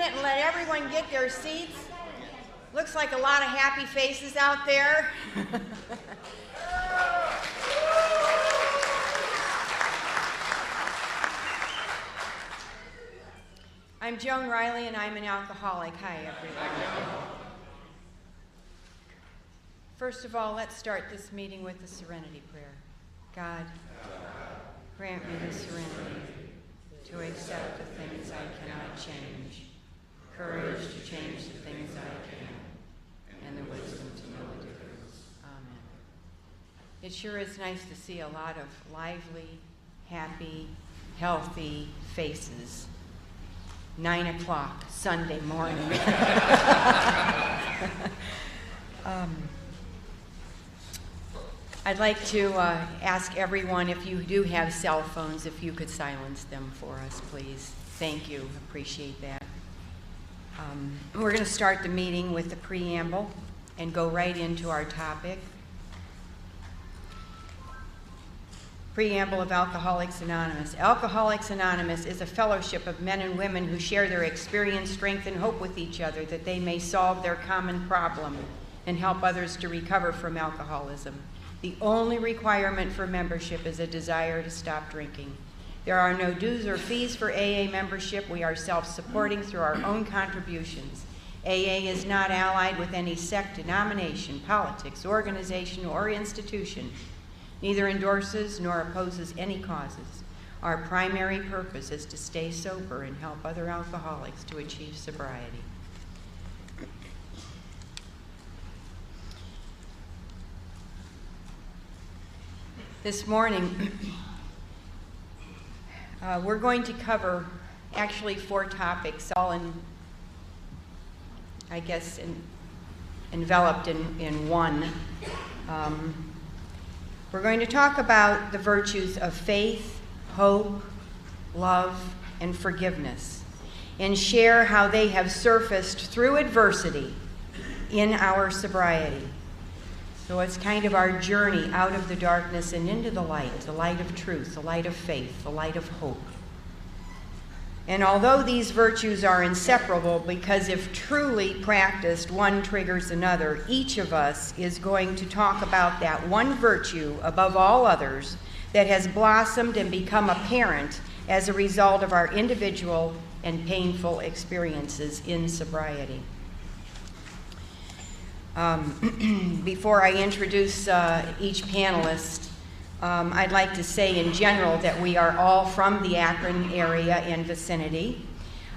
minute and let everyone get their seats. Looks like a lot of happy faces out there. I'm Joan Riley, and I'm an alcoholic. Hi, everyone. First of all, let's start this meeting with the Serenity Prayer. God, grant me the serenity to accept the things I cannot change, courage to change the things I can, and the wisdom to know the difference. Amen. It sure is nice to see a lot of lively, happy, healthy faces. 9 o'clock Sunday morning. I'd like to ask everyone, if you do have cell phones, if you could silence them for us, please. Thank you. Appreciate that. We're going to start the meeting with the preamble and go right into our topic. Preamble of Alcoholics Anonymous. Alcoholics Anonymous is a fellowship of men and women who share their experience, strength, and hope with each other that they may solve their common problem and help others to recover from alcoholism. The only requirement for membership is a desire to stop drinking. There are no dues or fees for AA membership. We are self-supporting through our own contributions. AA is not allied with any sect, denomination, politics, organization, or institution. Neither endorses nor opposes any causes. Our primary purpose is to stay sober and help other alcoholics to achieve sobriety. This morning, we're going to cover actually 4 topics, all enveloped in one. We're going to talk about the virtues of faith, hope, love, and forgiveness, and share how they have surfaced through adversity in our sobriety. So it's kind of our journey out of the darkness and into the light of truth, the light of faith, the light of hope. And although these virtues are inseparable, because if truly practiced, one triggers another, each of us is going to talk about that one virtue above all others that has blossomed and become apparent as a result of our individual and painful experiences in sobriety. Before I introduce each panelist, I'd like to say in general that we are all from the Akron area and vicinity.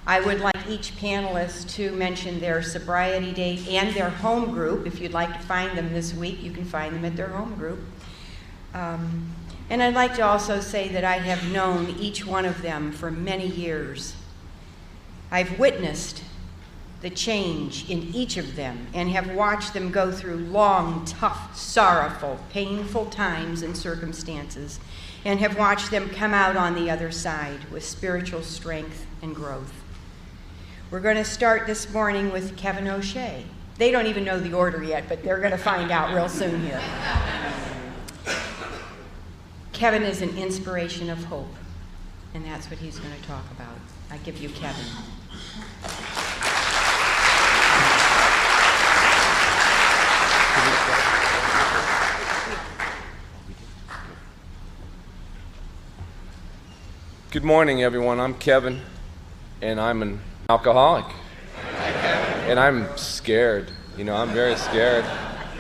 I would like each panelist to mention their sobriety date and their home group. If you'd like to find them this week, you can find them at their home group. And I'd like to also say that I have known each one of them for many years. I've witnessed the change in each of them and have watched them go through long, tough, sorrowful, painful times and circumstances, and have watched them come out on the other side with spiritual strength and growth. We're going to start this morning with Kevin O'Shea. They don't even know the order yet, but they're going to find out real soon here. Kevin is an inspiration of hope, and that's what he's going to talk about. I give you Kevin. Good morning, everyone. I'm Kevin, and I'm an alcoholic. And I'm scared. You know, I'm very scared.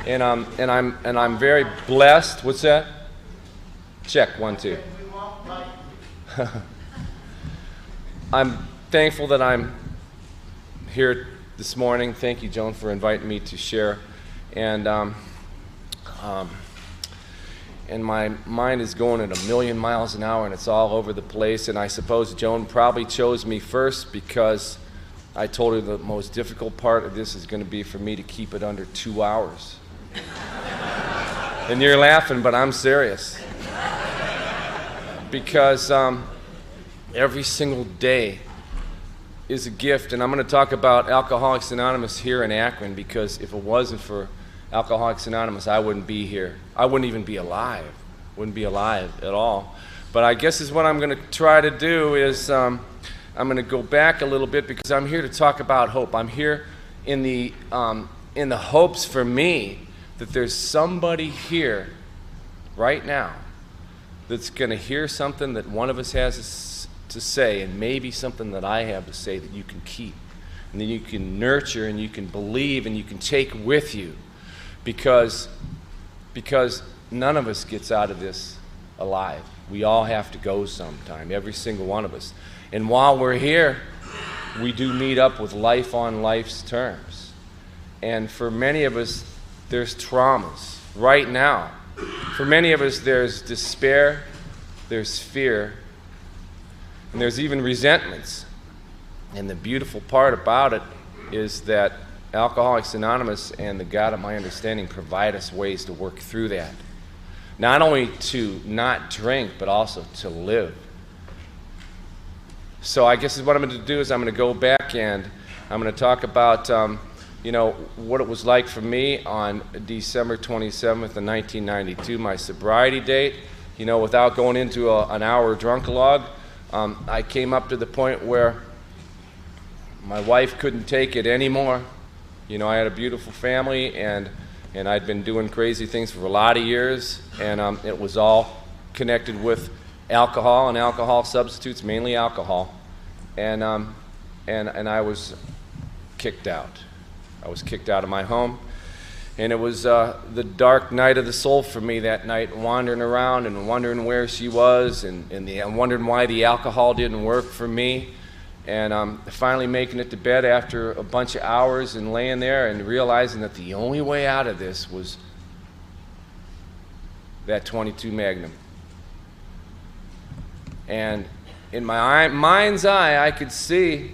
And I'm very blessed. What's that? Check 1, 2. I'm thankful that I'm here this morning. Thank you, Joan, for inviting me to share. And my mind is going at 1,000,000 miles an hour, and it's all over the place. And I suppose Joan probably chose me first because I told her the most difficult part of this is going to be for me to keep it under 2 hours. And you're laughing, but I'm serious. Because every single day is a gift. And I'm going to talk about Alcoholics Anonymous here in Akron, because if it wasn't for Alcoholics Anonymous, I wouldn't be here. I wouldn't even be alive. Wouldn't be alive at all. But I guess is what I'm going to try to do is I'm going to go back a little bit because I'm here to talk about hope. I'm here in the hopes for me that there's somebody here right now that's going to hear something that one of us has to say, and maybe something that I have to say that you can keep, and then you can nurture, and you can believe, and you can take with you, because none of us gets out of this alive. We all have to go sometime, every single one of us. And while we're here, we do meet up with life on life's terms. And for many of us, there's traumas right now. For many of us, there's despair, there's fear, and there's even resentments. And the beautiful part about it is that Alcoholics Anonymous and the God of My Understanding provide us ways to work through that. Not only to not drink, but also to live. So I guess what I'm going to do is I'm going to go back and I'm going to talk about what it was like for me on December 27th of 1992, my sobriety date. Without going into an hour drunk-a-log, I came up to the point where my wife couldn't take it anymore. I had a beautiful family, and I'd been doing crazy things for a lot of years, and it was all connected with alcohol and alcohol substitutes, mainly alcohol, and I was kicked out. I was kicked out of my home, and it was the dark night of the soul for me that night, wandering around and wondering where she was, and wondering why the alcohol didn't work for me, and finally making it to bed after a bunch of hours and laying there and realizing that the only way out of this was that 22 Magnum. And in my mind's eye, I could see,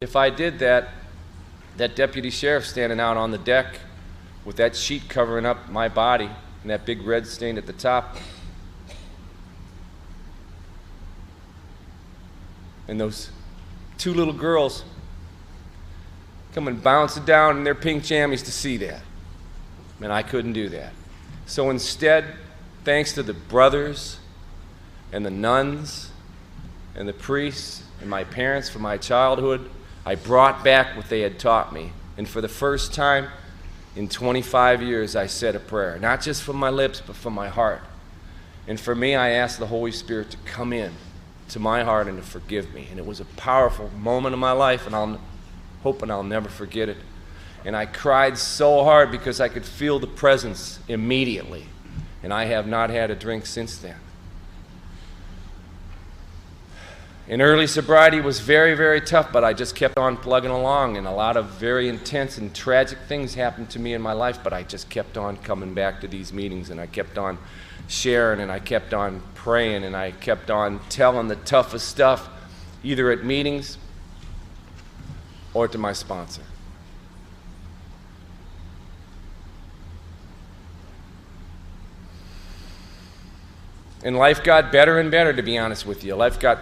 if I did that deputy sheriff standing out on the deck with that sheet covering up my body and that big red stain at the top. And those two little girls coming bouncing down in their pink jammies to see that. And I couldn't do that. So instead, thanks to the brothers and the nuns and the priests and my parents from my childhood, I brought back what they had taught me. And for the first time in 25 years, I said a prayer, not just from my lips, but from my heart. And for me, I asked the Holy Spirit to come in to my heart and to forgive me. And it was a powerful moment in my life, and I'm hoping I'll never forget it. And I cried so hard because I could feel the presence immediately. And I have not had a drink since then. And early sobriety was very, very tough, but I just kept on plugging along, and a lot of very intense and tragic things happened to me in my life, but I just kept on coming back to these meetings, and I kept on sharing, and I kept on praying, and I kept on telling the toughest stuff, either at meetings or to my sponsor. And life got better and better, to be honest with you. Life got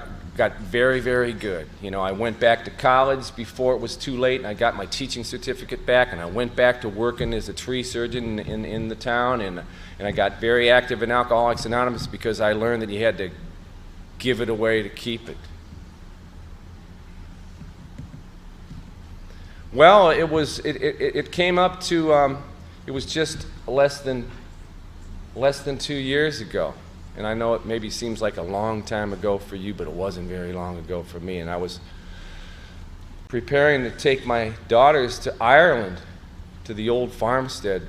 very, very good. I went back to college before it was too late, and I got my teaching certificate back, and I went back to working as a tree surgeon in the town, and I got very active in Alcoholics Anonymous because I learned that you had to give it away to keep it. Well, it came up to, it was just less than 2 years ago. And I know it maybe seems like a long time ago for you, but it wasn't very long ago for me. And I was preparing to take my daughters to Ireland, to the old farmstead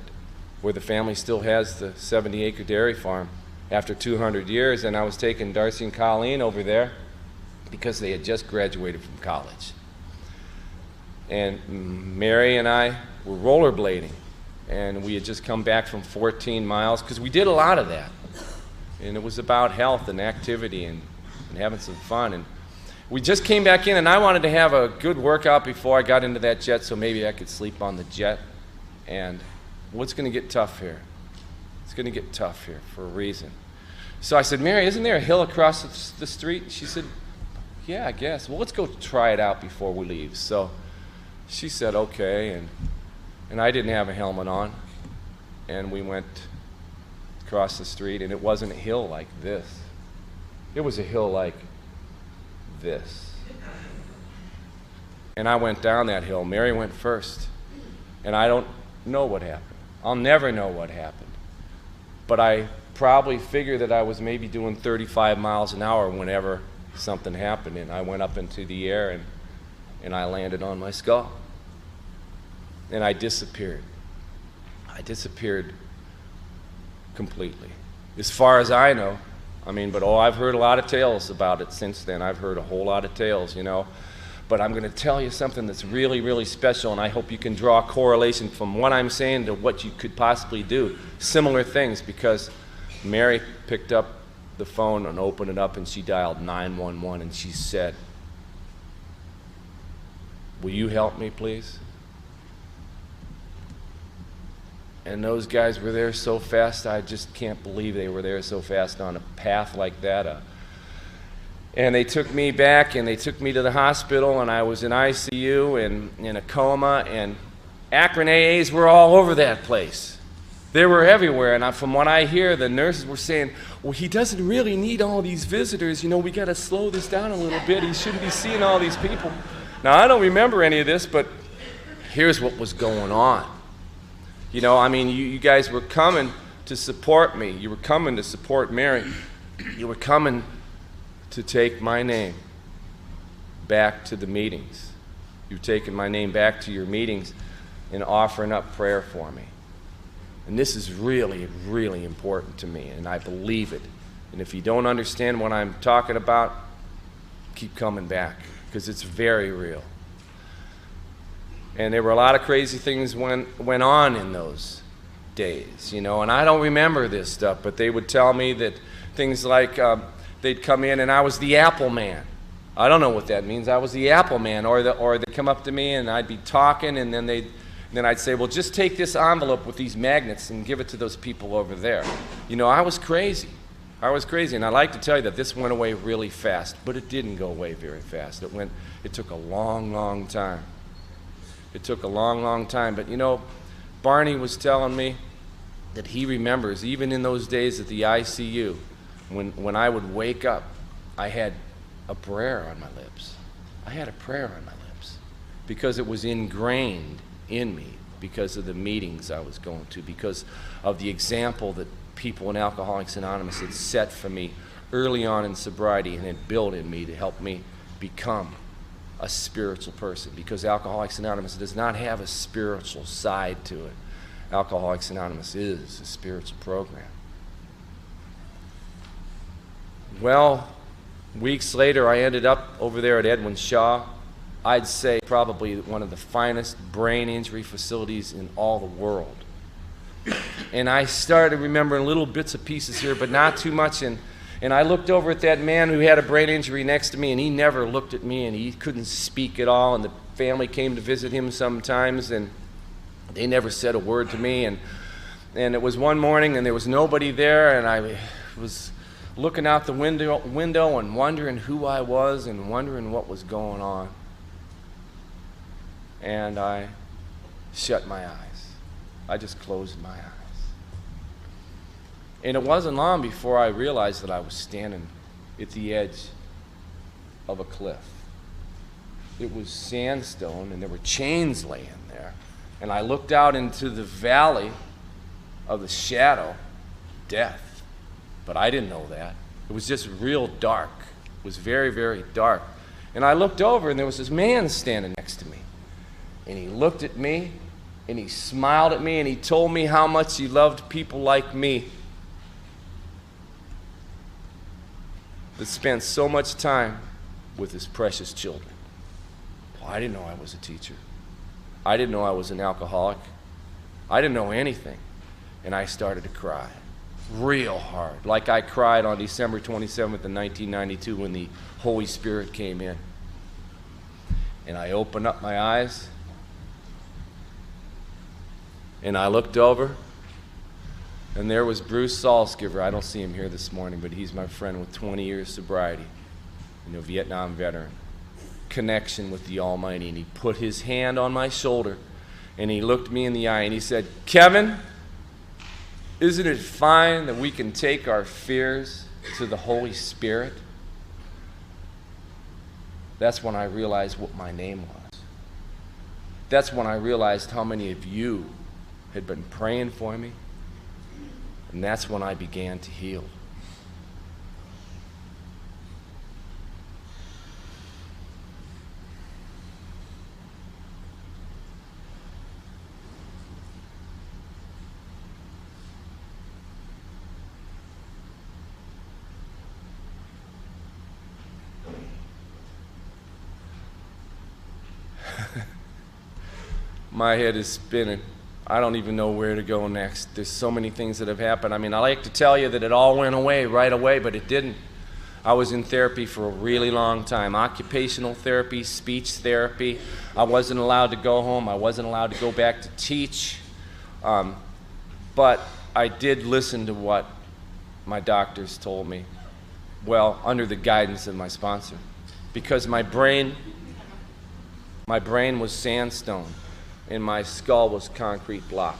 where the family still has the 70-acre dairy farm after 200 years. And I was taking Darcy and Colleen over there because they had just graduated from college. And Mary and I were rollerblading, and we had just come back from 14 miles because we did a lot of that. And it was about health and activity and having some fun. And we just came back in, and I wanted to have a good workout before I got into that jet so maybe I could sleep on the jet. And what's going to get tough here? It's going to get tough here for a reason. So I said, Mary, isn't there a hill across the street? She said, yeah, I guess. Well, let's go try it out before we leave. So she said, okay. And I didn't have a helmet on. And we went across the street, and it wasn't a hill like this. It was a hill like this. and I went down that hill. Mary went first, and I don't know what happened. I'll never know what happened. But I probably figured that I was maybe doing 35 miles an hour whenever something happened, and I went up into the air, and I landed on my skull. And I disappeared. I disappeared completely. As far as I know, but I've heard a lot of tales about it since then. I've heard a whole lot of tales, But I'm going to tell you something that's really, really special, and I hope you can draw a correlation from what I'm saying to what you could possibly do. Similar things, because Mary picked up the phone and opened it up, and she dialed 911, and she said, "Will you help me, please?" And those guys were there so fast, I just can't believe they were there so fast on a path like that. And they took me back, and they took me to the hospital, and I was in ICU and in a coma, and Akron AAs were all over that place. They were everywhere, and from what I hear, the nurses were saying, "Well, he doesn't really need all these visitors. We got to slow this down a little bit. He shouldn't be seeing all these people." Now, I don't remember any of this, but here's what was going on. You guys were coming to support me. You were coming to support Mary. You were coming to take my name back to the meetings. You've taken my name back to your meetings and offering up prayer for me. And this is really, really important to me, and I believe it. And if you don't understand what I'm talking about, keep coming back, because it's very real. And there were a lot of crazy things went on in those days, and I don't remember this stuff, but they would tell me that things like they'd come in and I was the Apple Man. I don't know what that means. I was the Apple Man, or they'd come up to me and I'd be talking, and then I'd say, "Well, just take this envelope with these magnets and give it to those people over there." I was crazy. And I'd like to tell you that this went away really fast, but it didn't go away very fast. It took a long, long time. It took a long, long time. But Barney was telling me that he remembers, even in those days at the ICU, when I would wake up, I had a prayer on my lips. I had a prayer on my lips because it was ingrained in me, because of the meetings I was going to, because of the example that people in Alcoholics Anonymous had set for me early on in sobriety, and had built in me to help me become a spiritual person, because Alcoholics Anonymous does not have a spiritual side to it. Alcoholics Anonymous is a spiritual program. Well, weeks later, I ended up over there at Edwin Shaw. I'd say probably one of the finest brain injury facilities in all the world. And I started remembering little bits and pieces here, but not too much. And I looked over at that man who had a brain injury next to me, and he never looked at me, and he couldn't speak at all, and the family came to visit him sometimes, and they never said a word to me. And it was one morning, and there was nobody there, and I was looking out the window and wondering who I was and wondering what was going on. And I shut my eyes. I just closed my eyes. And it wasn't long before I realized that I was standing at the edge of a cliff. It was sandstone, and there were chains laying there. And I looked out into the valley of the shadow, death. But I didn't know that. It was just real dark. It was very, very dark. And I looked over, and there was this man standing next to me. And he looked at me, and he smiled at me, and he told me how much he loved people like me that spent so much time with his precious children. Well, I didn't know I was a teacher. I didn't know I was an alcoholic. I didn't know anything. And I started to cry real hard, like I cried on December 27th of 1992 when the Holy Spirit came in. And I opened up my eyes, and I looked over, and there was Bruce Salzgiver. I don't see him here this morning, but he's my friend with 20 years sobriety, Vietnam veteran, connection with the Almighty. And he put his hand on my shoulder, and he looked me in the eye, and he said, "Kevin, isn't it fine that we can take our fears to the Holy Spirit?" That's when I realized what my name was. that's when I realized how many of you had been praying for me. And that's when I began to heal. My head is spinning. I don't even know where to go next. There's so many things that have happened. I mean, I like to tell you that it all went away right away, but it didn't. I was in therapy for a really long time. Occupational therapy, speech therapy. I wasn't allowed to go home. I wasn't allowed to go back to teach. But I did listen to what my doctors told me. Well, under the guidance of my sponsor. Because my brain was sandstone. And my skull was concrete block.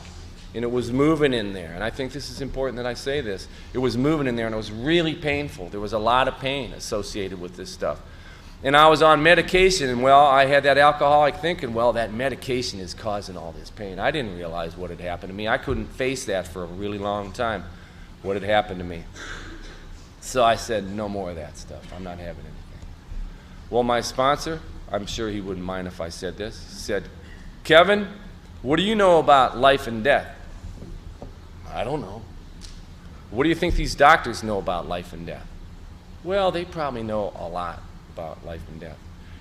And it was moving in there. And I think this is important that I say this. It was moving in there, and it was really painful. There was a lot of pain associated with this stuff. And I was on medication, and well, I had that alcoholic thinking, well, that medication is causing all this pain. I didn't realize what had happened to me. I couldn't face that for a really long time, what had happened to me. So I said, no more of that stuff. I'm not having anything. Well, my sponsor, I'm sure he wouldn't mind if I said this, said, Kevin, what do you know about life and death? I don't know. What do you think these doctors know about life and death? Well, they probably know a lot about life and death.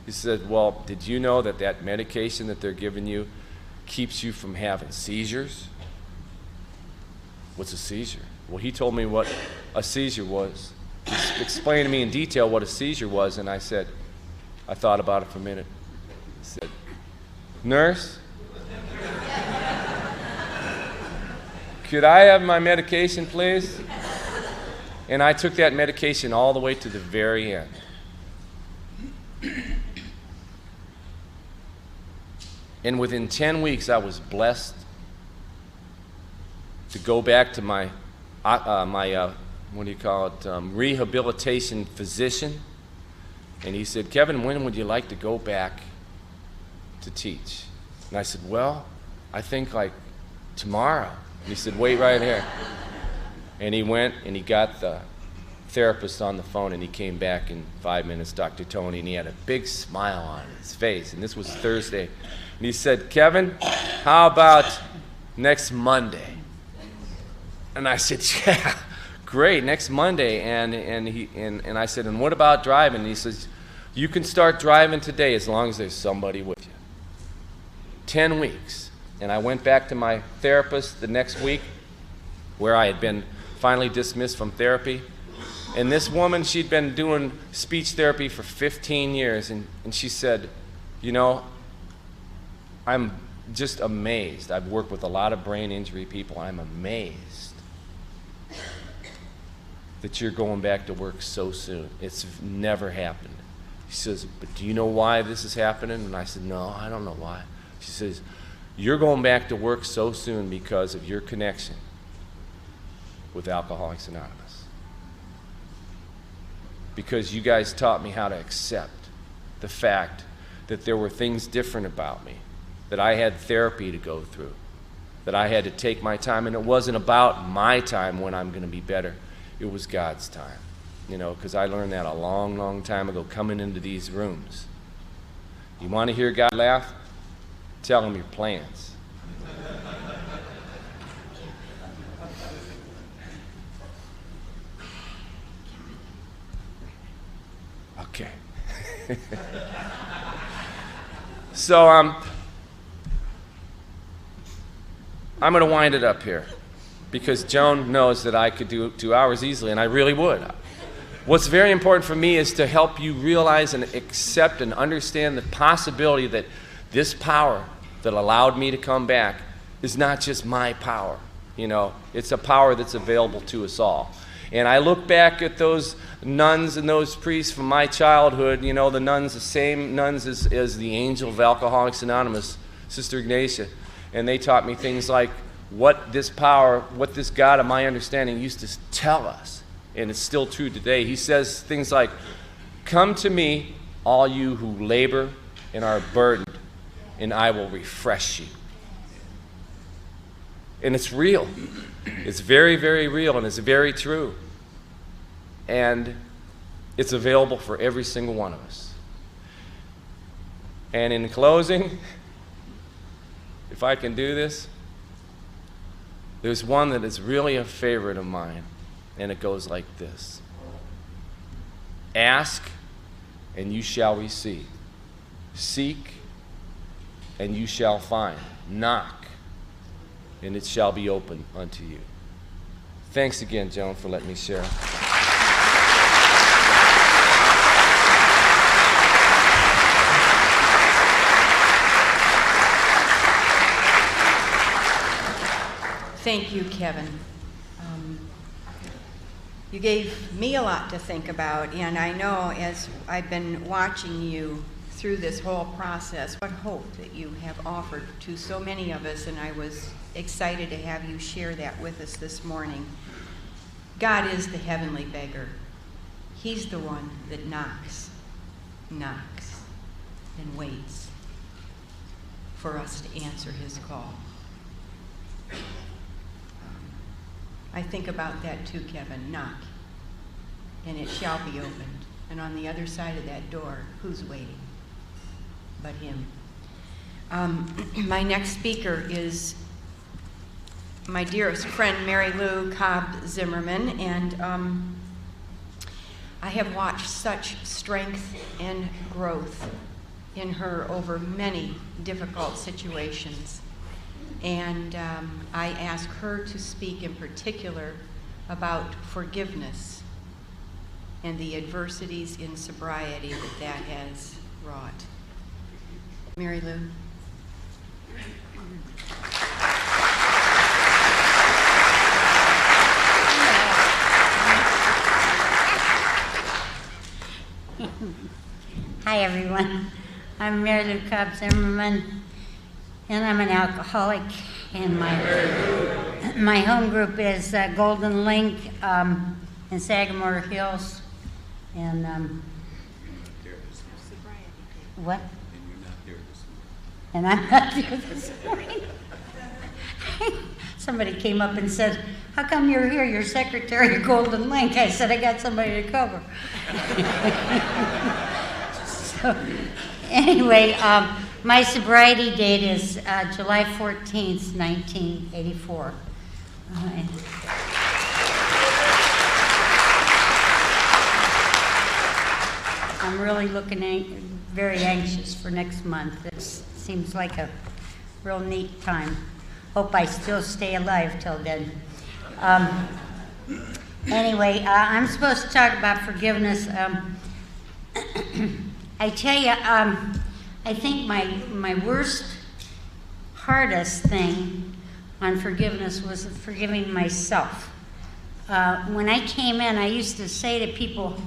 He said, well, did you know that that medication that they're giving you keeps you from having seizures? What's a seizure? Well, he told me what a seizure was. He explained to me in detail what a seizure was, and I said, I thought about it for a minute. I said, nurse, could I have my medication, please? And I took that medication all the way to the very end. And within 10 weeks, I was blessed to go back to my rehabilitation physician. And he said, Kevin, when would you like to go back to teach? And I said, well, I think like tomorrow. And he said, wait right here. And he went and he got the therapist on the phone, and he came back in 5 minutes, Dr. Tony, and he had a big smile on his face. And this was Thursday. And he said, Kevin, how about next Monday? And I said, yeah, great, next Monday. And I said, and what about driving? And he says, you can start driving today as long as there's somebody with you. 10 weeks. And I went back to my therapist the next week, where I had been finally dismissed from therapy. And this woman, she'd been doing speech therapy for 15 years, and she said, you know, I'm just amazed. I've worked with a lot of brain injury people. I'm amazed that you're going back to work so soon. It's never happened. She says, but do you know why this is happening? And I said, no, I don't know why. She says, you're going back to work so soon because of your connection with Alcoholics Anonymous. Because you guys taught me how to accept the fact that there were things different about me, that I had therapy to go through, that I had to take my time, and it wasn't about my time when I'm going to be better. It was God's time, you know, because I learned that a long, long time ago coming into these rooms. You want to hear God laugh? Tell him your plans. Okay. So I'm going to wind it up here, because Joan knows that I could do 2 hours easily, and I really would. What's very important for me is to help you realize and accept and understand the possibility that this power that allowed me to come back is not just my power. You know, it's a power that's available to us all. And I look back at those nuns and those priests from my childhood, you know, the nuns, the same nuns as the angel of Alcoholics Anonymous, Sister Ignatia. And they taught me things like what this power, what this God of my understanding used to tell us. And it's still true today. He says things like, come to me, all you who labor and are burdened, and I will refresh you. And it's real. It's very, very real, and it's very true. And it's available for every single one of us. And in closing, if I can do this, there's one that is really a favorite of mine, and it goes like this. Ask, and you shall receive. Seek, and you shall find. Knock, and it shall be opened unto you. Thanks again, Joan, for letting me share. Thank you, Kevin. You gave me a lot to think about, and I know as I've been watching you through this whole process, what hope that you have offered to so many of us, and I was excited to have you share that with us this morning. God is the heavenly beggar. He's the one that knocks, and waits for us to answer his call. I think about that too, Kevin. Knock, and it shall be opened. And on the other side of that door, who's waiting but him? My next speaker is my dearest friend, Mary Lou Cobb Zimmerman, and I have watched such strength and growth in her over many difficult situations. And I ask her to speak in particular about forgiveness and the adversities in sobriety that has wrought. Mary Lou. Hi, everyone. I'm Mary Lou Cobb Zimmerman, and I'm an alcoholic. And my home group is Golden Link in Sagamore Hills. And what? And I'm not here this morning. Somebody came up and said, "How come you're here? You're secretary of Golden Link." I said, "I got somebody to cover." So, anyway, my sobriety date is July 14th, 1984. I'm really looking very anxious for next month. It seems like a real neat time. Hope I still stay alive till then. Anyway, I'm supposed to talk about forgiveness. I tell you, I think my worst, hardest thing on forgiveness was forgiving myself. When I came in, I used to say to people,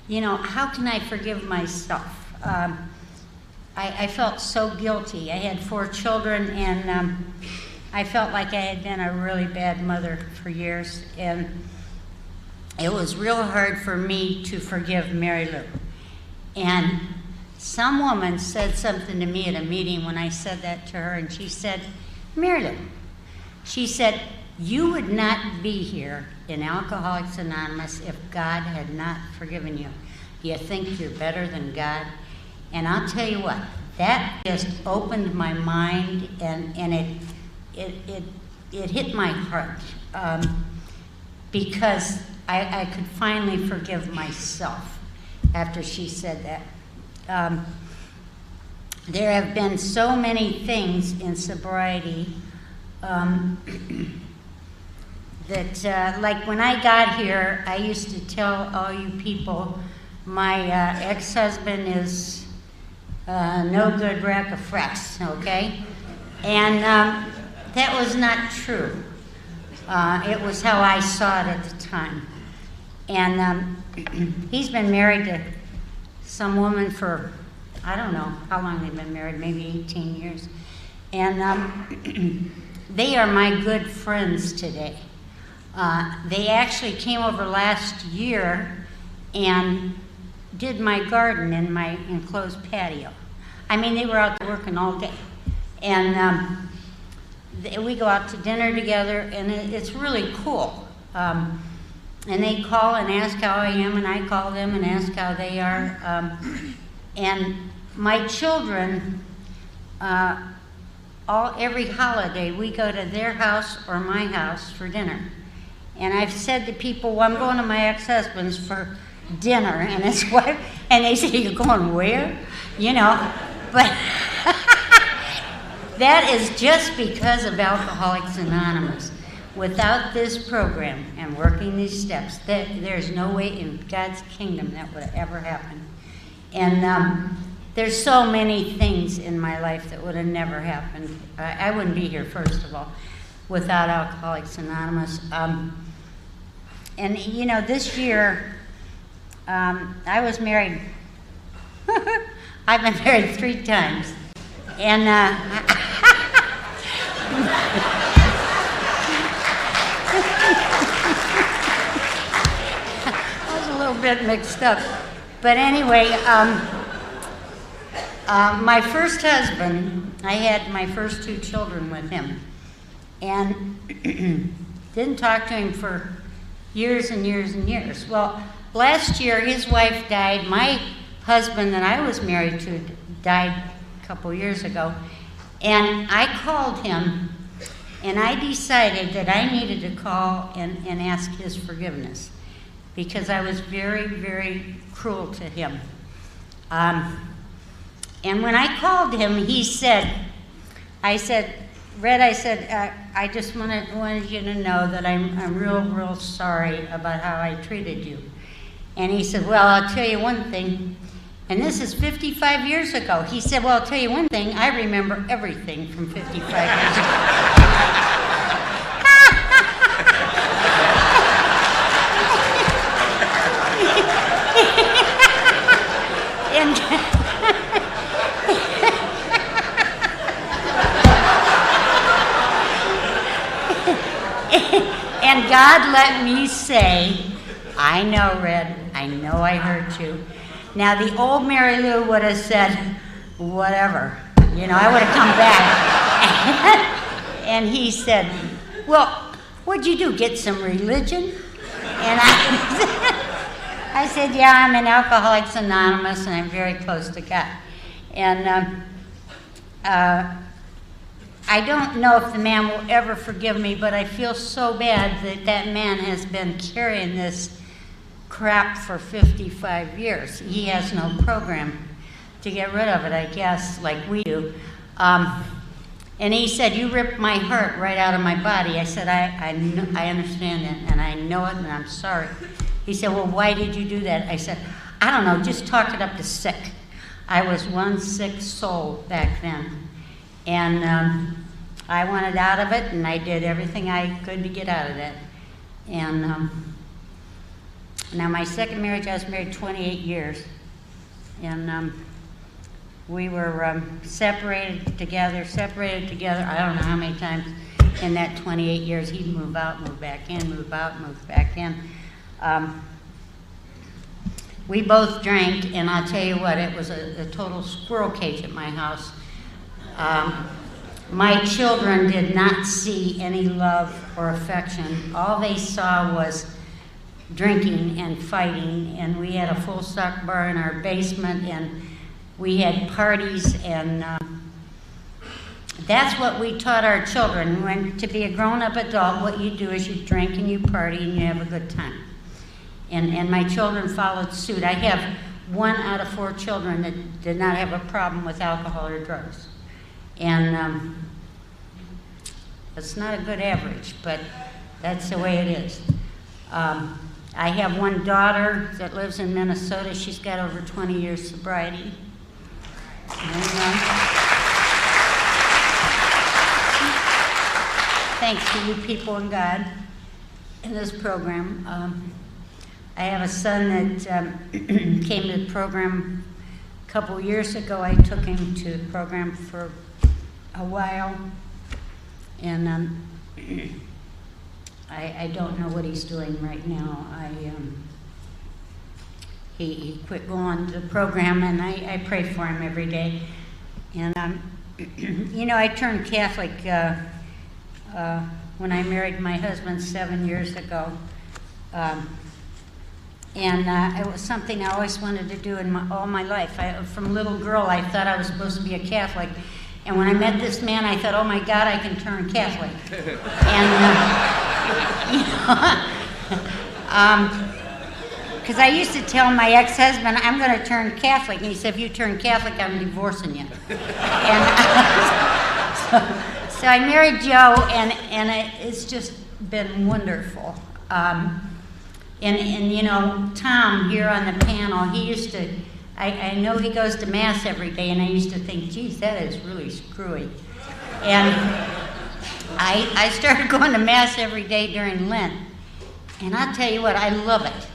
you know, how can I forgive myself? I felt so guilty. I had 4 children, and I felt like I had been a really bad mother for years, and it was real hard for me to forgive Mary Lou. And some woman said something to me at a meeting when I said that to her, and she said, "Mary Lou," she said, "you would not be here in Alcoholics Anonymous if God had not forgiven you. Do you think you're better than God?" And I'll tell you what, that just opened my mind, and it hit my heart, because I could finally forgive myself after she said that. There have been so many things in sobriety that, like when I got here, I used to tell all you people, my ex-husband is no good rack of fresh, okay? And that was not true. It was how I saw it at the time. And he's been married to some woman for, I don't know how long they've been married, maybe 18 years. And they are my good friends today. They actually came over last year and did my garden in my enclosed patio. I mean, they were out there working all day. And we go out to dinner together, and it's really cool. And they call and ask how I am, and I call them and ask how they are. And my children, every holiday, we go to their house or my house for dinner. And I've said to people, well, I'm going to my ex-husband's for dinner, and his wife, and they say, you're going where? You know, but that is just because of Alcoholics Anonymous. Without this program and working these steps, there's no way in God's kingdom that would ever happen. And there's so many things in my life that would have never happened. I wouldn't be here, first of all, without Alcoholics Anonymous. And, you know, this year, I was married. I've been married 3 times. And I was a little bit mixed up. But anyway, my first husband, I had my first 2 children with him. And didn't talk to him for years and years and years. Well, last year his wife died. My husband that I was married to died a couple years ago. And I called him, and I decided that I needed to call and ask his forgiveness, because I was very, very cruel to him. And when I called him, he said, Red, I just wanted you to know that I'm real sorry about how I treated you. And he said, well, I'll tell you one thing, and this is 55 years ago. He said, well, I'll tell you one thing, I remember everything from 55 years ago. And God let me say, I know, Red, I know I hurt you. Now, the old Mary Lou would have said, whatever. You know, I would have come back. And he said, well, what'd you do, get some religion? And I said, yeah, I'm in Alcoholics Anonymous, and I'm very close to God. And I don't know if the man will ever forgive me, but I feel so bad that that man has been carrying this crap for 55 years. He has no program to get rid of it, I guess, like we do. And he said, you ripped my heart right out of my body. I said, I understand that, and I know it, and I'm sorry. He said, well, why did you do that? I said, I don't know, just talk it up to sick. I was one sick soul back then. And I wanted out of it, and I did everything I could to get out of it. And now my second marriage, I was married 28 years. And we were separated together. I don't know how many times in that 28 years. He'd move out, move back in, move out, move back in. We both drank, and I'll tell you what, it was a total squirrel cage at my house. My children did not see any love or affection. All they saw was drinking and fighting, and we had a full stock bar in our basement, and we had parties, and that's what we taught our children. When to be a grown-up adult, what you do is you drink and you party and you have a good time. And my children followed suit. I have 1 out of 4 children that did not have a problem with alcohol or drugs. And it's not a good average, but that's the way it is. I have 1 daughter that lives in Minnesota. She's got over 20 years sobriety. Thanks to you people and God in this program. I have a son that came to the program a couple years ago. I took him to the program for a while, and I don't know what he's doing right now. He quit going to the program, and I pray for him every day. And You know, I turned Catholic when I married my husband 7 years ago. And it was something I always wanted to do all my life. From little girl, I thought I was supposed to be a Catholic. And when I met this man, I thought, oh my God, I can turn Catholic. And, because I used to tell my ex-husband, I'm going to turn Catholic. And he said, if you turn Catholic, I'm divorcing you. And so I married Joe, and it's just been wonderful. And you know, Tom here on the panel, he used to, I know he goes to Mass every day, and I used to think, geez, that is really screwy. And I started going to Mass every day during Lent. And I'll tell you what, I love it.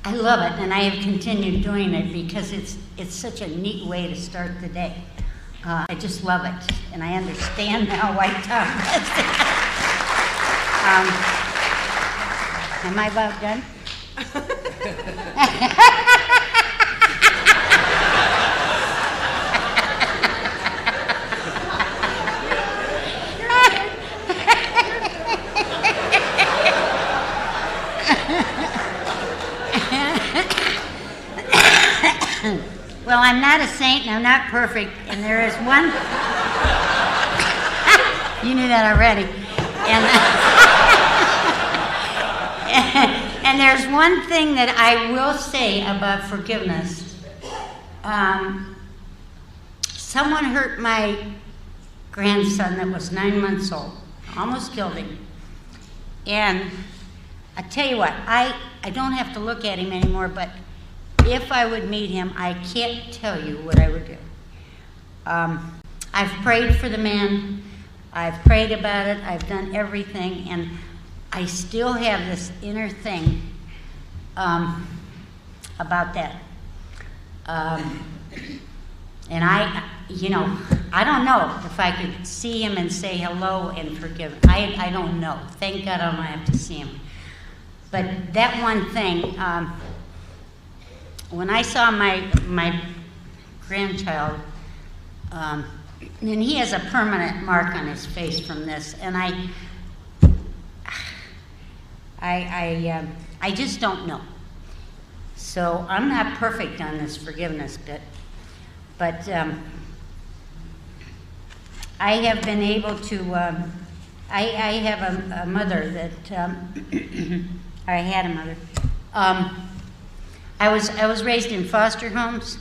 I love it, and I have continued doing it because it's such a neat way to start the day. I just love it, and I understand now why Tom does it. Am I about done? Well, I'm not a saint and I'm not perfect, and there is one. You knew that already. And there's one thing that I will say about forgiveness. Someone hurt my grandson that was 9 months old, almost killed him. And I tell you what, I don't have to look at him anymore, but if I would meet him, I can't tell you what I would do. I've prayed for the man. I've prayed about it. I've done everything, and I still have this inner thing about that. And I don't know if I could see him and say hello and forgive him. I don't know. Thank God I don't have to see him. But that one thing, when I saw my grandchild, and he has a permanent mark on his face from this, and I just don't know. So I'm not perfect on this forgiveness bit, but I have been able to. I have a mother that I had a mother. I was raised in foster homes,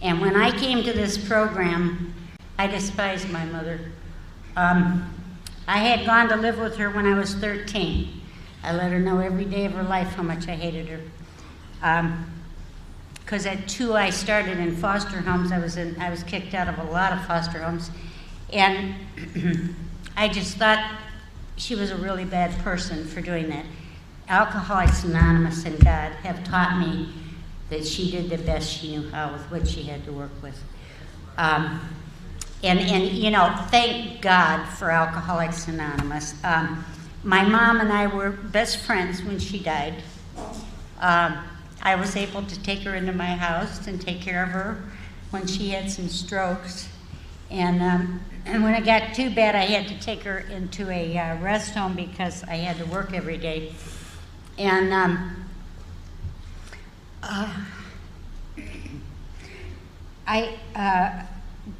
and when I came to this program, I despised my mother. I had gone to live with her when I was 13. I let her know every day of her life how much I hated her. Because at 2 I started in foster homes. I was kicked out of a lot of foster homes, and I just thought she was a really bad person for doing that. Alcoholics Anonymous and God have taught me that she did the best she knew how with what she had to work with. And you know, thank God for Alcoholics Anonymous. My mom and I were best friends when she died. I was able to take her into my house and take care of her when she had some strokes. And when it got too bad, I had to take her into a rest home because I had to work every day. And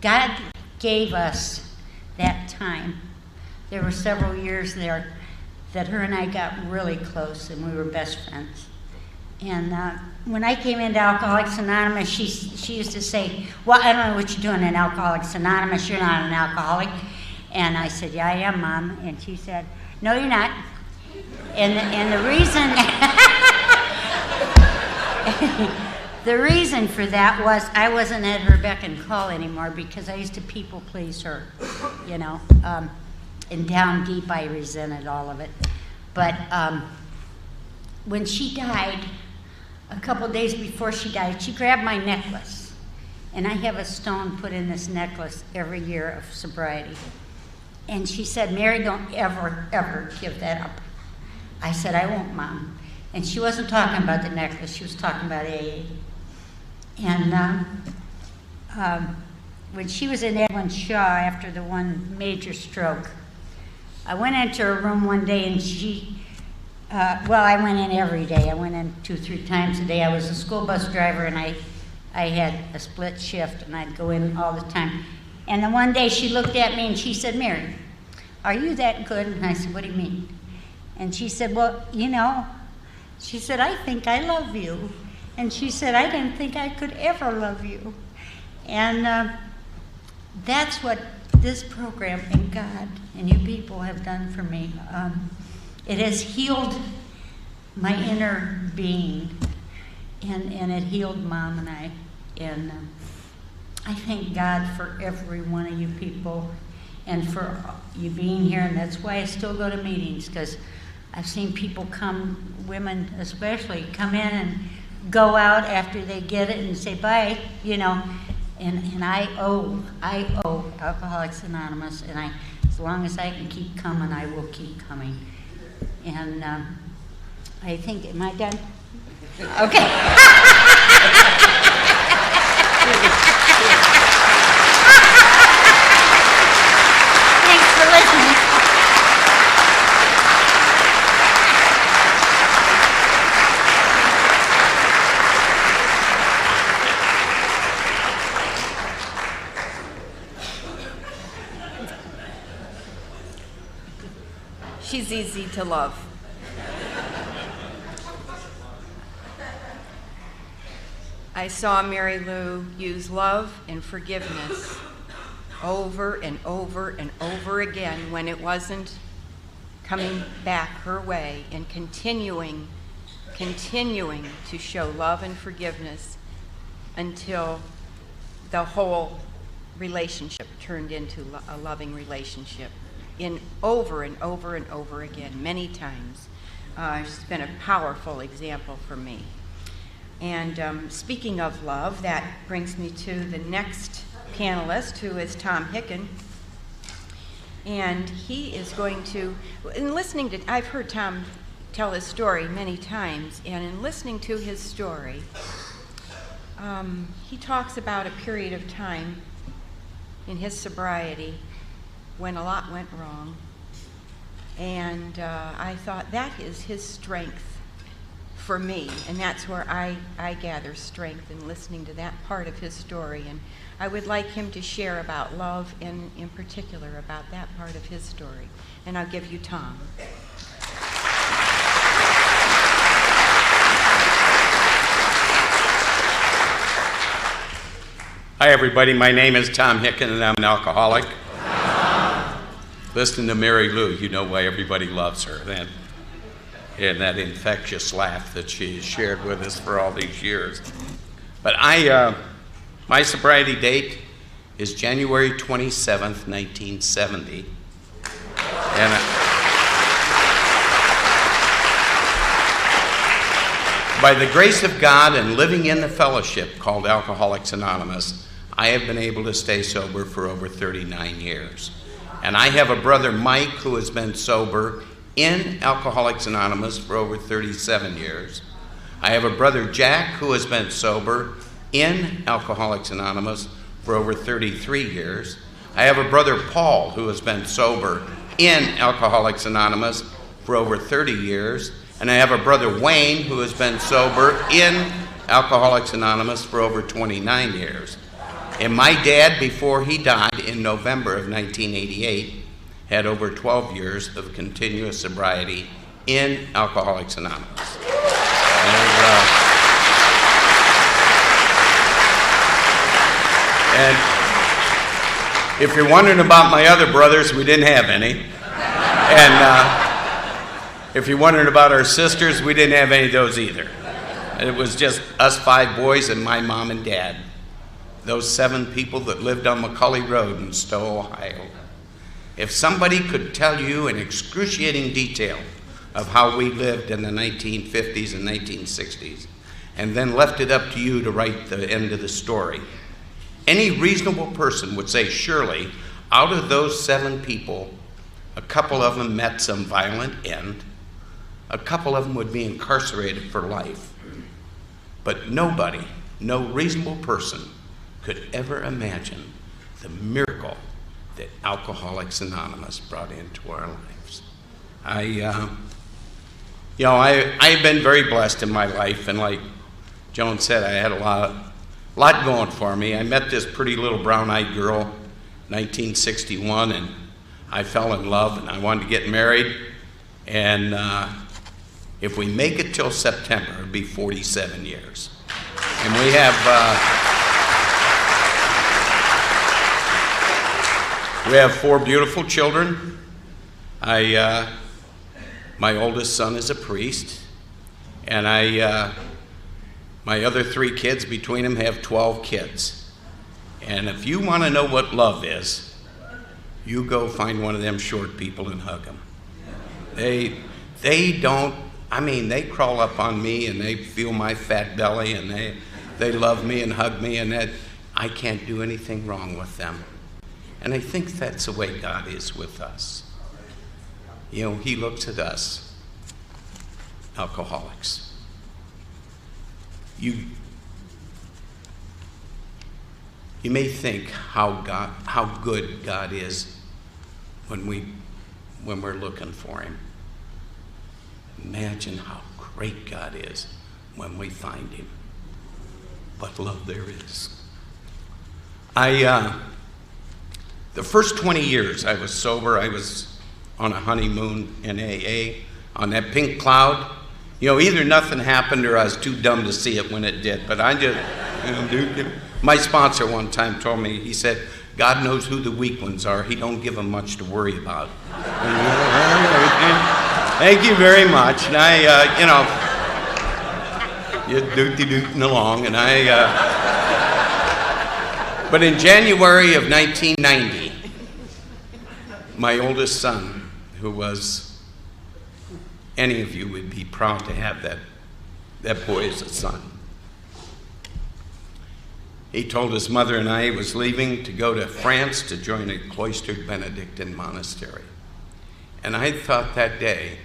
God gave us that time. There were several years there that her and I got really close, and we were best friends. And when I came into Alcoholics Anonymous, she used to say, well, I don't know what you're doing in Alcoholics Anonymous. You're not an alcoholic. And I said, yeah, I am, Mom. And she said, no, you're not. And the reason the reason for that was I wasn't at her beck and call anymore because I used to people please her, you know. And down deep I resented all of it. But when she died, a couple days before she died, she grabbed my necklace. And I have a stone put in this necklace every year of sobriety. And she said, Mary, don't ever, ever give that up. I said, I won't, Mom. And she wasn't talking about the necklace. She was talking about AA. And when she was in Edwin Shaw after the one major stroke, I went into her room one day and I went in every day. I went in 2-3 times a day. I was a school bus driver and I had a split shift and I'd go in all the time. And then one day she looked at me and she said, "Mary, are you that good?" And I said, "What do you mean?" And she said, "Well, she said, I think I love you." And she said, "I didn't think I could ever love you." And that's what this program and God and you people have done for me. It has healed my inner being, and it healed Mom and I. And I thank God for every one of you people and for you being here. And that's why I still go to meetings, because I've seen people come, women especially, come in and go out after they get it and say bye, And I owe Alcoholics Anonymous, and as long as I can keep coming, I will keep coming. And I think, am I done? Okay. Thanks for listening. She's easy to love. I saw Mary Lou use love and forgiveness over and over and over again when it wasn't coming back her way, and continuing to show love and forgiveness until the whole relationship turned into a loving relationship. In over and over and over again, many times. She's been a powerful example for me. And speaking of love, that brings me to the next panelist, who is Tom Hicken. And he is going to, I've heard Tom tell his story many times, and in listening to his story, he talks about a period of time in his sobriety when a lot went wrong. And I thought, that is his strength for me, and that's where I gather strength in listening to that part of his story. And I would like him to share about love, and in particular about that part of his story. And I'll give you Tom. Hi everybody, my name is Tom Hicken and I'm an alcoholic. Listen to Mary Lou, you know why everybody loves her. And that infectious laugh that she has shared with us for all these years. But my sobriety date is January 27th, 1970. And by the grace of God and living in the fellowship called Alcoholics Anonymous, I have been able to stay sober for over 39 years. And I have a brother, Mike, who has been sober in Alcoholics Anonymous for over 37 years. I have a brother, Jack, who has been sober in Alcoholics Anonymous for over 33 years. I have a brother, Paul, who has been sober in Alcoholics Anonymous for over 30 years. And I have a brother, Wayne, who has been sober in Alcoholics Anonymous for over 29 years. And my dad, before he died in November of 1988, had over 12 years of continuous sobriety in Alcoholics Anonymous. And if you're wondering about my other brothers, we didn't have any. And if you're wondering about our sisters, we didn't have any of those either. It was just us 5 boys and my mom and dad. Those 7 people that lived on McCully Road in Stowe, Ohio. If somebody could tell you in excruciating detail of how we lived in the 1950s and 1960s, and then left it up to you to write the end of the story, any reasonable person would say, surely, out of those 7 people, a couple of them met some violent end, a couple of them would be incarcerated for life. But nobody, no reasonable person, could ever imagine the miracle that Alcoholics Anonymous brought into our lives. I've been very blessed in my life, and like Joan said, I had a lot going for me. I met this pretty little brown-eyed girl in 1961, and I fell in love, and I wanted to get married. And if we make it till September, it'll be 47 years. And we have 4 beautiful children. My oldest son is a priest, and my other 3 kids, between them, have 12 kids. And if you want to know what love is, you go find one of them short people and hug them. They crawl up on me and they feel my fat belly, and they love me and hug me, and that I can't do anything wrong with them. And I think that's the way God is with us. He looks at us, alcoholics. You may think how good God is when we're looking for Him. Imagine how great God is when we find Him. But love there is. The first 20 years I was sober, I was on a honeymoon in AA, on that pink cloud. Either nothing happened or I was too dumb to see it when it did. But I just, my sponsor one time told me, he said, God knows who the weak ones are. He don't give them much to worry about. Thank you very much. And you're dooty-dooting along. But in January of 1990, my oldest son, who was, any of you would be proud to have that boy as a son. He told his mother and I he was leaving to go to France to join a cloistered Benedictine monastery. And I thought that day,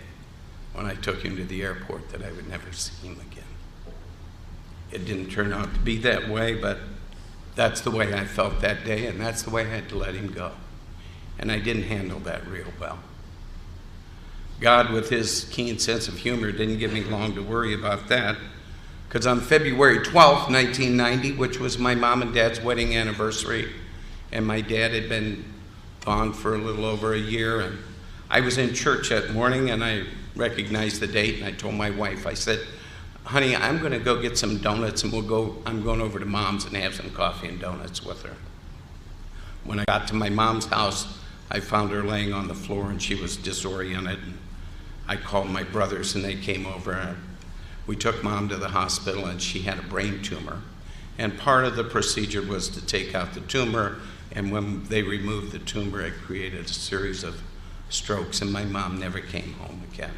when I took him to the airport, that I would never see him again. It didn't turn out to be that way, but that's the way I felt that day, and that's the way I had to let him go. And I didn't handle that real well. God, with His keen sense of humor, didn't give me long to worry about that, because on February 12th, 1990, which was my mom and dad's wedding anniversary, and my dad had been gone for a little over a year, and I was in church that morning, and I recognized the date, and I told my wife, I said, honey, I'm going to go get some donuts, and I'm going over to Mom's and have some coffee and donuts with her. When I got to my mom's house, I found her laying on the floor, and she was disoriented. And I called my brothers, and they came over. And we took Mom to the hospital, and she had a brain tumor. And part of the procedure was to take out the tumor, and when they removed the tumor, it created a series of strokes, and my mom never came home again.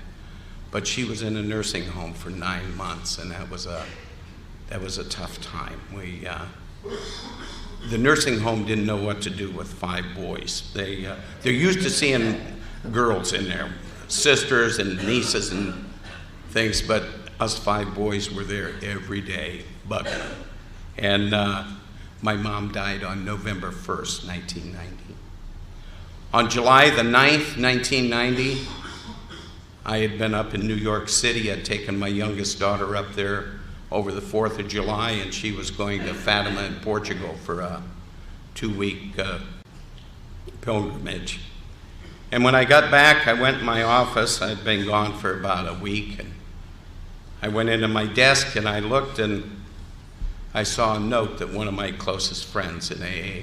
But she was in a nursing home for 9 months, and that was a tough time. The nursing home didn't know what to do with 5 boys. They're used to seeing girls in there, sisters and nieces and things, but us 5 boys were there every day, bugging them. And my mom died on November 1st, 1990. On July the 9th, 1990, I had been up in New York City. I'd taken my youngest daughter up there over the 4th of July, and she was going to Fatima in Portugal for a 2-week pilgrimage. And when I got back, I went in my office. I'd been gone for about a week, and I went into my desk, and I looked, and I saw a note that one of my closest friends in AA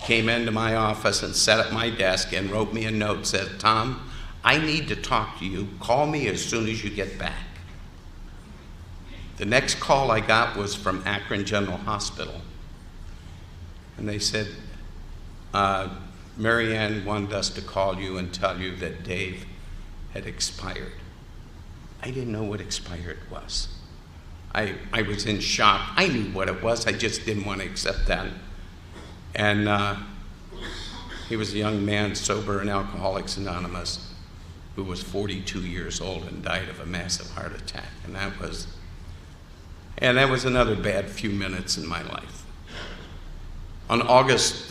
came into my office and sat at my desk and wrote me a note, said, Tom, I need to talk to you. Call me as soon as you get back. The next call I got was from Akron General Hospital. And they said, Marianne wanted us to call you and tell you that Dave had expired. I didn't know what expired was. I was in shock. I knew what it was. I just didn't want to accept that. And he was a young man, sober in Alcoholics Anonymous, who was 42 years old and died of a massive heart attack. And that was another bad few minutes in my life. On August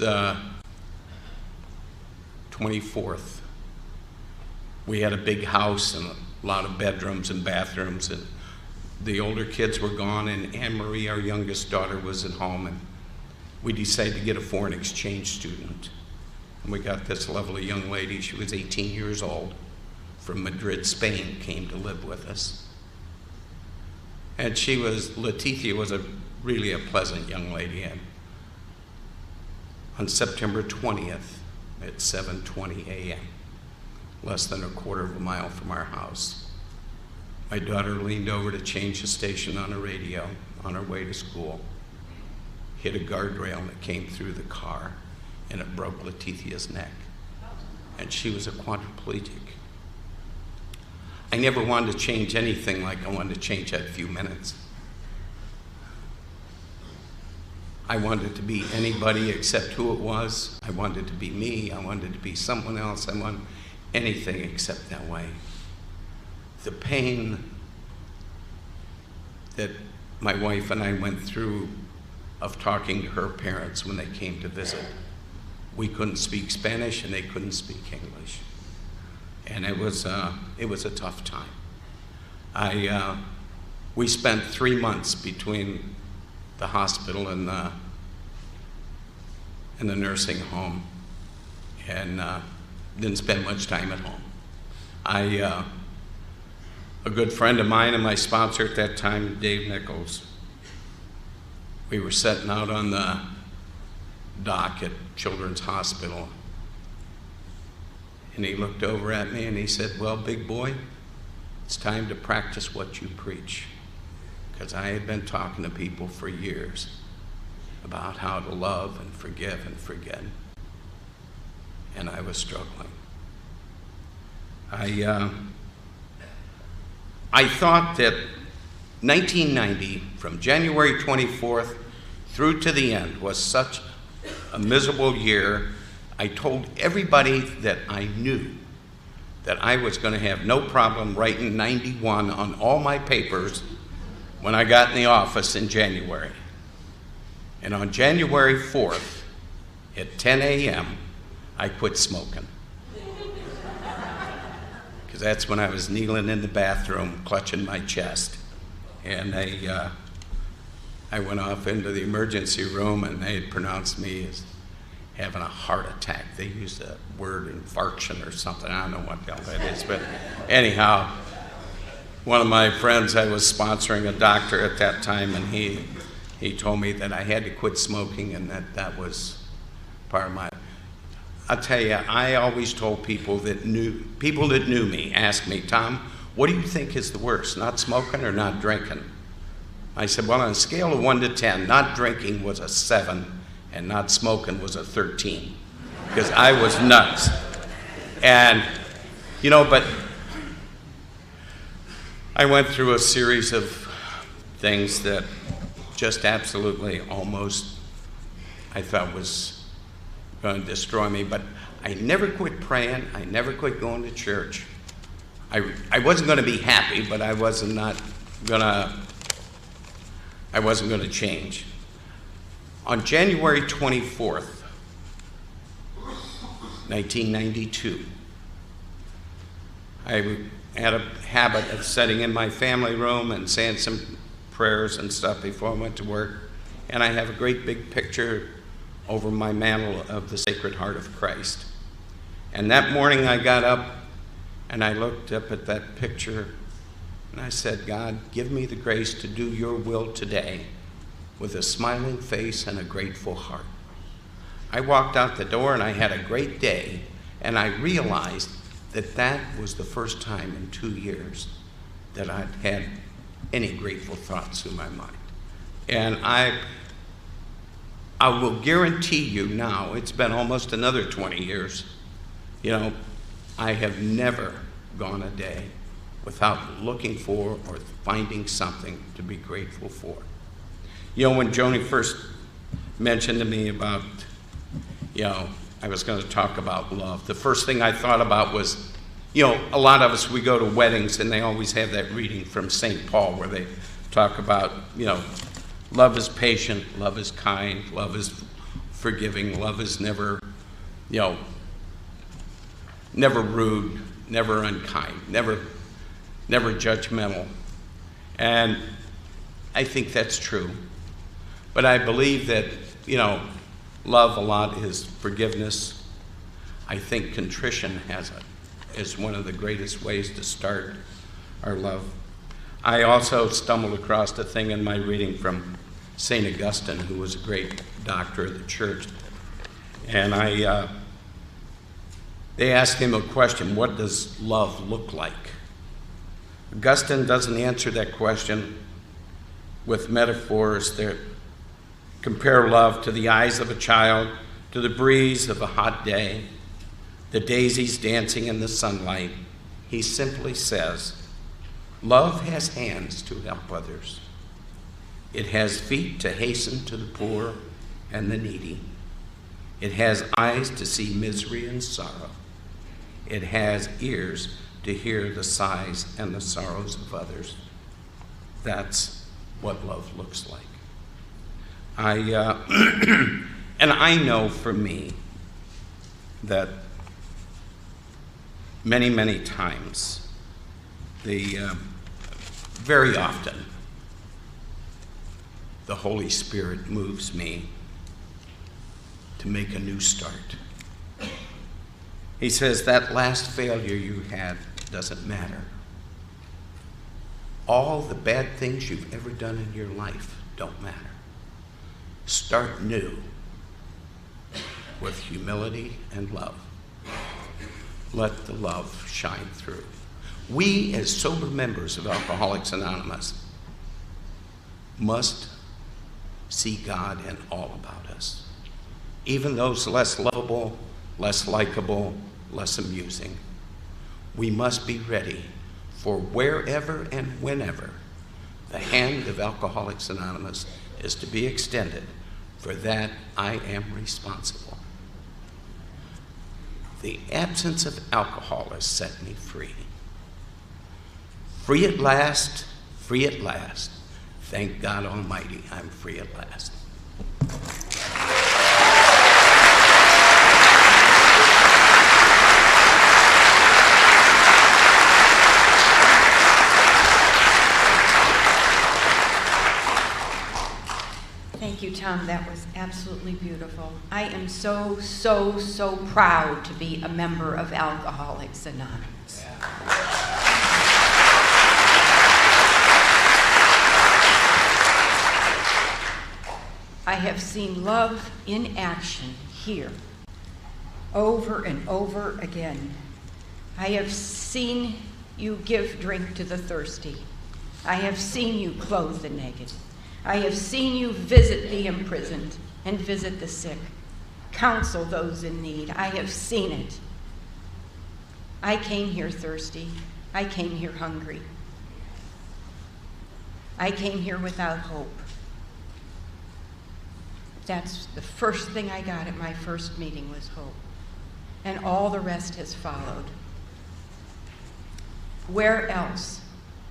24th, we had a big house and a lot of bedrooms and bathrooms, and the older kids were gone, and Anne Marie, our youngest daughter, was at home, and we decided to get a foreign exchange student. And we got this lovely young lady. She was 18 years old, from Madrid, Spain, came to live with us. And Leticia was really a pleasant young lady. And on September 20th at 7:20 a.m., less than a quarter of a mile from our house, my daughter leaned over to change the station on a radio on her way to school, hit a guardrail that came through the car, and it broke Leticia's neck. And she was a quadriplegic. I never wanted to change anything like I wanted to change that few minutes. I wanted to be anybody except who it was. I wanted to be me. I wanted to be someone else. I wanted anything except that way. The pain that my wife and I went through of talking to her parents when they came to visit. We couldn't speak Spanish and they couldn't speak English. And it was a tough time. We spent 3 months between the hospital and the nursing home, and didn't spend much time at home. A good friend of mine and my sponsor at that time, Dave Nichols, we were sitting out on the dock at Children's Hospital, and he looked over at me and he said, "Well, big boy, it's time to practice what you preach." Because I had been talking to people for years about how to love and forgive and forget. And I was struggling. I thought that 1990, from January 24th through to the end, was such a miserable year. I told everybody that I knew that I was going to have no problem writing 91 on all my papers when I got in the office in January. And on January 4th at 10 a.m., I quit smoking. Because that's when I was kneeling in the bathroom, clutching my chest. And I went off into the emergency room, and they had pronounced me as having a heart attack. They used the word infarction or something. I don't know what the hell that is. But anyhow, one of my friends, I was sponsoring a doctor at that time, and he told me that I had to quit smoking and that was part of my... I'll tell you, I always told people that knew me, asked me, "Tom, what do you think is the worst, not smoking or not drinking?" I said, well, on a scale of 1 to 10, not drinking was a 7 and not smoking was a 13, because I was nuts. And, but I went through a series of things that just absolutely almost I thought was going to destroy me, but I never quit praying. I never quit going to church. I wasn't going to be happy, but I wasn't going to change. On January 24th, 1992, I had a habit of sitting in my family room and saying some prayers and stuff before I went to work, and I have a great big picture over my mantle of the Sacred Heart of Christ. And that morning I got up and I looked up at that picture and I said, "God, give me the grace to do your will today with a smiling face and a grateful heart." I walked out the door and I had a great day, and I realized that was the first time in 2 years that I'd had any grateful thoughts in my mind. And I will guarantee you now, it's been almost another 20 years, I have never gone a day without looking for or finding something to be grateful for. When Joni first mentioned to me about, I was going to talk about love, the first thing I thought about was, a lot of us, we go to weddings and they always have that reading from St. Paul where they talk about, love is patient, love is kind, love is forgiving. Love is never, never rude, never unkind, never judgmental. And I think that's true. But I believe that, love a lot is forgiveness. I think contrition is one of the greatest ways to start our love. I also stumbled across a thing in my reading from St. Augustine, who was a great doctor of the church. And they asked him a question: what does love look like? Augustine doesn't answer that question with metaphors that compare love to the eyes of a child, to the breeze of a hot day, the daisies dancing in the sunlight. He simply says, love has hands to help others. It has feet to hasten to the poor and the needy. It has eyes to see misery and sorrow. It has ears to hear the sighs and the sorrows of others. That's what love looks like. And I know for me that many, many times, very often, the Holy Spirit moves me to make a new start. He says that last failure you had doesn't matter. All the bad things you've ever done in your life don't matter. Start new with humility and love. Let the love shine through. We, as sober members of Alcoholics Anonymous, must see God in all about us. Even those less lovable, less likable, less amusing. We must be ready for wherever and whenever the hand of Alcoholics Anonymous is to be extended. For that, I am responsible. The absence of alcohol has set me free. Free at last, free at last. Thank God Almighty, I'm free at last. Thank you, Tom. That was absolutely beautiful. I am so, so, so proud to be a member of Alcoholics Anonymous. I have seen love in action here over and over again. I have seen you give drink to the thirsty. I have seen you clothe the naked. I have seen you visit the imprisoned and visit the sick, counsel those in need. I have seen it. I came here thirsty. I came here hungry. I came here without hope. That's the first thing I got at my first meeting was hope. And all the rest has followed. Where else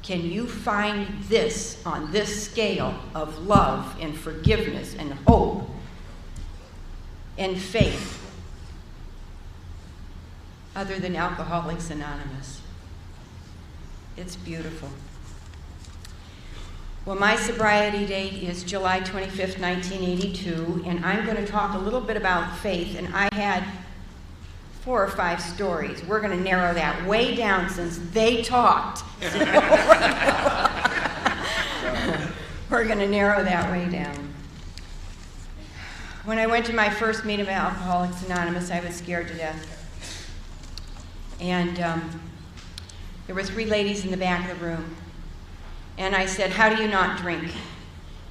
can you find this on this scale of love and forgiveness and hope and faith other than Alcoholics Anonymous? It's beautiful. Well, my sobriety date is July 25th, 1982, and I'm going to talk a little bit about faith, and I had 4 or 5 stories. We're going to narrow that way down since they talked. We're going to narrow that way down. When I went to my first meeting of Alcoholics Anonymous, I was scared to death. And there were 3 ladies in the back of the room. And I said, how do you not drink?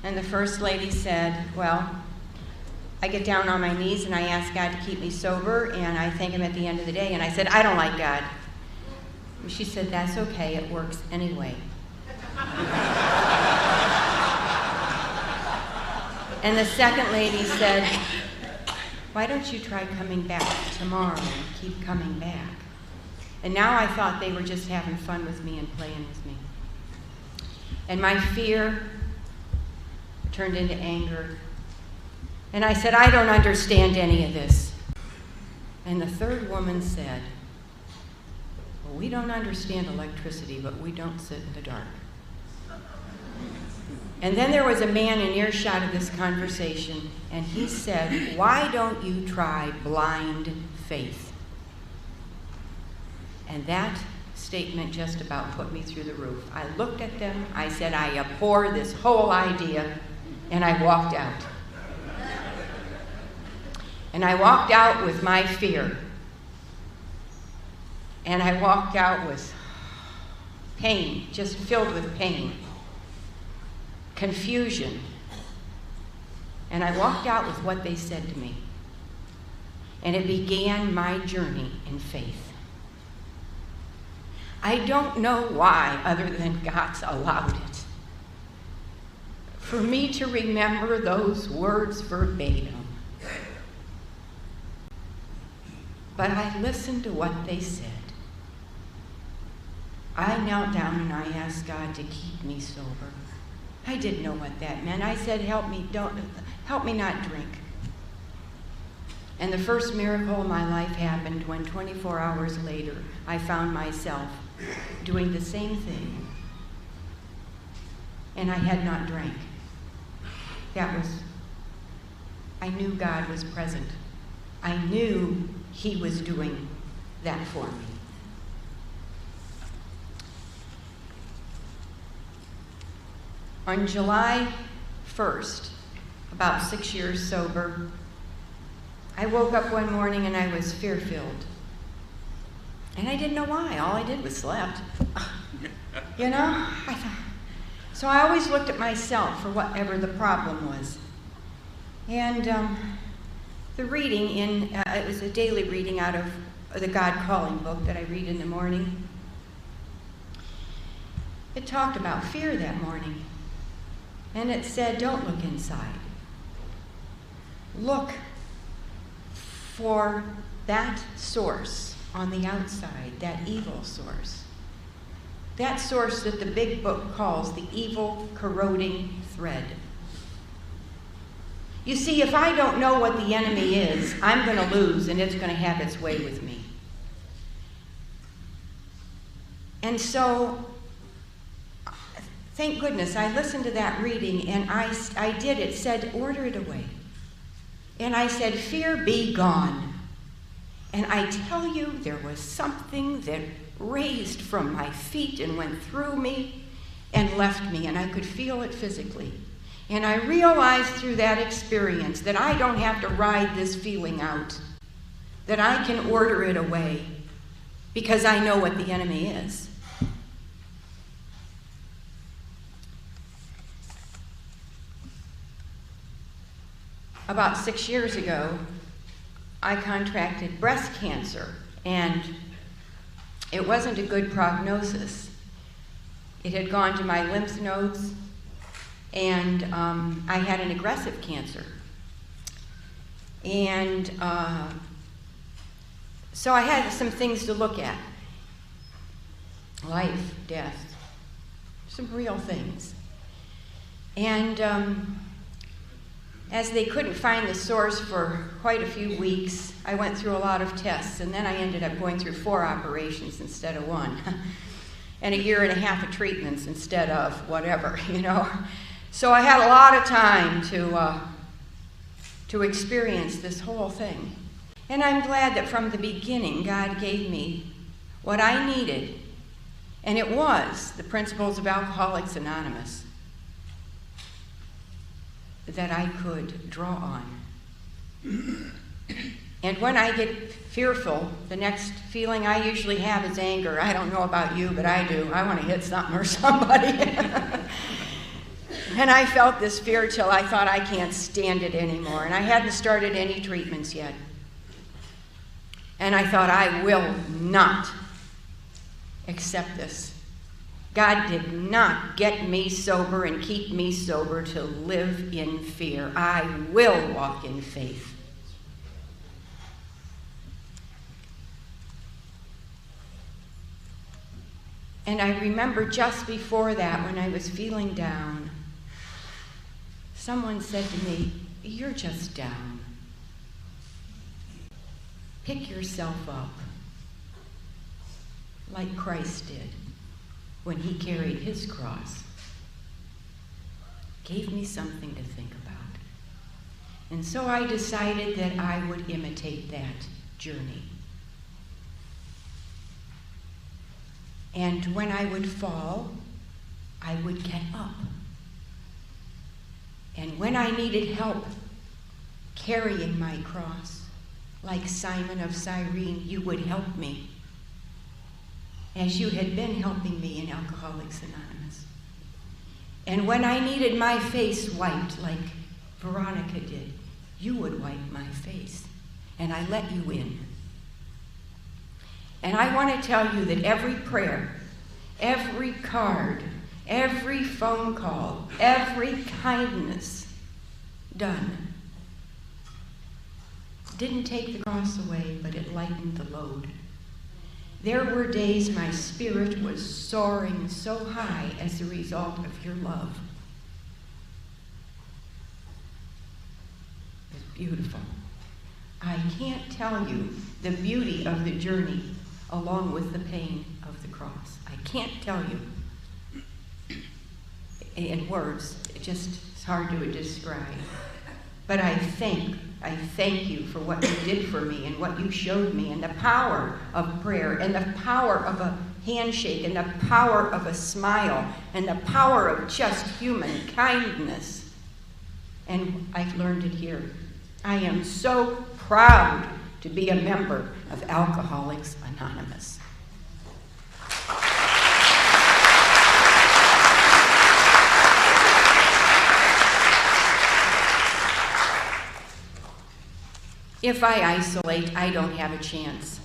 And the first lady said, well, I get down on my knees and I ask God to keep me sober, and I thank him at the end of the day. And I said, I don't like God. And she said, that's okay, it works anyway. And the second lady said, why don't you try coming back tomorrow and keep coming back? And now I thought they were just having fun with me and playing with me. And my fear turned into anger. And I said, I don't understand any of this. And the third woman said, well, we don't understand electricity, but we don't sit in the dark. And then there was a man in earshot of this conversation, and he said, why don't you try blind faith? And that statement just about put me through the roof. I looked at them, I said, I abhor this whole idea, and I walked out. And I walked out with my fear. And I walked out with pain, just filled with pain, confusion. And I walked out with what they said to me. And it began my journey in faith. I don't know why, other than God's allowed it, for me to remember those words verbatim. But I listened to what they said. I knelt down and I asked God to keep me sober. I didn't know what that meant. I said, help me not drink. And the first miracle of my life happened when 24 hours later, I found myself doing the same thing. And I had not drank. I knew God was present. I knew He was doing that for me. On July 1st, about 6 years sober, I woke up one morning and I was fear-filled. And I didn't know why. All I did was slept. You know? So I always looked at myself for whatever the problem was. And the reading it was a daily reading out of the God Calling book that I read in the morning. It talked about fear that morning. And it said, don't look inside. Look for that source on the outside, that evil source. That source that the big book calls the evil, corroding thread. You see, if I don't know what the enemy is, I'm going to lose and it's going to have its way with me. And so, thank goodness, I listened to that reading and I did. It said, order it away. And I said, fear be gone. And I tell you, there was something that raised from my feet and went through me and left me, and I could feel it physically. And I realized through that experience that I don't have to ride this feeling out, that I can order it away because I know what the enemy is. About 6 years ago, I contracted breast cancer, and it wasn't a good prognosis. It had gone to my lymph nodes, and I had an aggressive cancer. And so I had some things to look at. Life, death, some real things. And as they couldn't find the source for quite a few weeks, I went through a lot of tests, and then I ended up going through 4 operations instead of 1, and 1.5 years of treatments instead of whatever, you know. So I had a lot of time to experience this whole thing. And I'm glad that from the beginning, God gave me what I needed, and it was the principles of Alcoholics Anonymous that I could draw on. And when I get fearful, the next feeling I usually have is anger. I don't know about you, but I do. I want to hit something or somebody. And I felt this fear till I thought I can't stand it anymore. And I hadn't started any treatments yet. And I thought, I will not accept this. God did not get me sober and keep me sober to live in fear. I will walk in faith. And I remember just before that, when I was feeling down, someone said to me, you're just down. Pick yourself up like Christ did when he carried his cross. Gave me something to think about. And so I decided that I would imitate that journey. And when I would fall, I would get up. And when I needed help carrying my cross, like Simon of Cyrene, you would help me, as you had been helping me in Alcoholics Anonymous. And when I needed my face wiped, like Veronica did, you would wipe my face, and I let you in. And I want to tell you that every prayer, every card, every phone call, every kindness done didn't take the cross away, but it lightened the load. There were days my spirit was soaring so high as a result of your love. It was beautiful. I can't tell you the beauty of the journey along with the pain of the cross. I can't tell you in words. It's hard to describe. But I thank you for what you did for me and what you showed me, and the power of prayer, and the power of a handshake, and the power of a smile, and the power of just human kindness. And I've learned it here. I am so proud to be a member of Alcoholics Anonymous. If I isolate, I don't have a chance.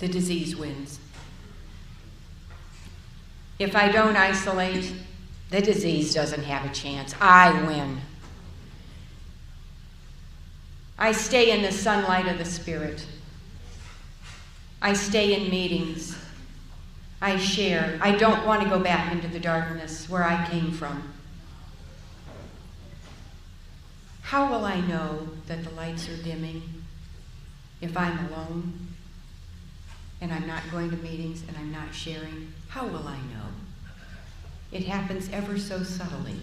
The disease wins. If I don't isolate, the disease doesn't have a chance. I win. I stay in the sunlight of the Spirit. I stay in meetings. I share. I don't want to go back into the darkness where I came from. How will I know that the lights are dimming if I'm alone and I'm not going to meetings and I'm not sharing? How will I know? It happens ever so subtly.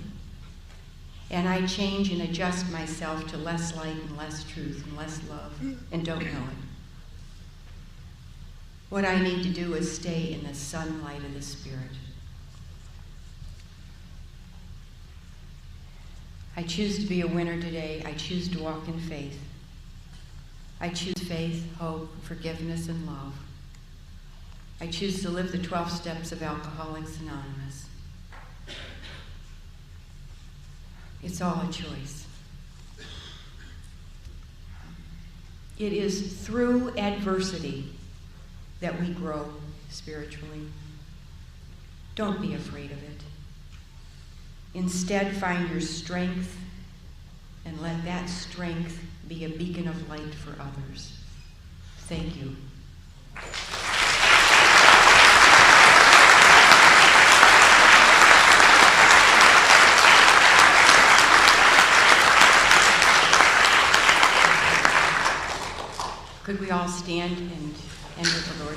And I change and adjust myself to less light and less truth and less love and don't know it. What I need to do is stay in the sunlight of the Spirit. I choose to be a winner today. I choose to walk in faith. I choose faith, hope, forgiveness, and love. I choose to live the 12 steps of Alcoholics Anonymous. It's all a choice. It is through adversity that we grow spiritually. Don't be afraid of it. Instead, find your strength and let that strength be a beacon of light for others. Thank you. Could we all stand and end with the Lord's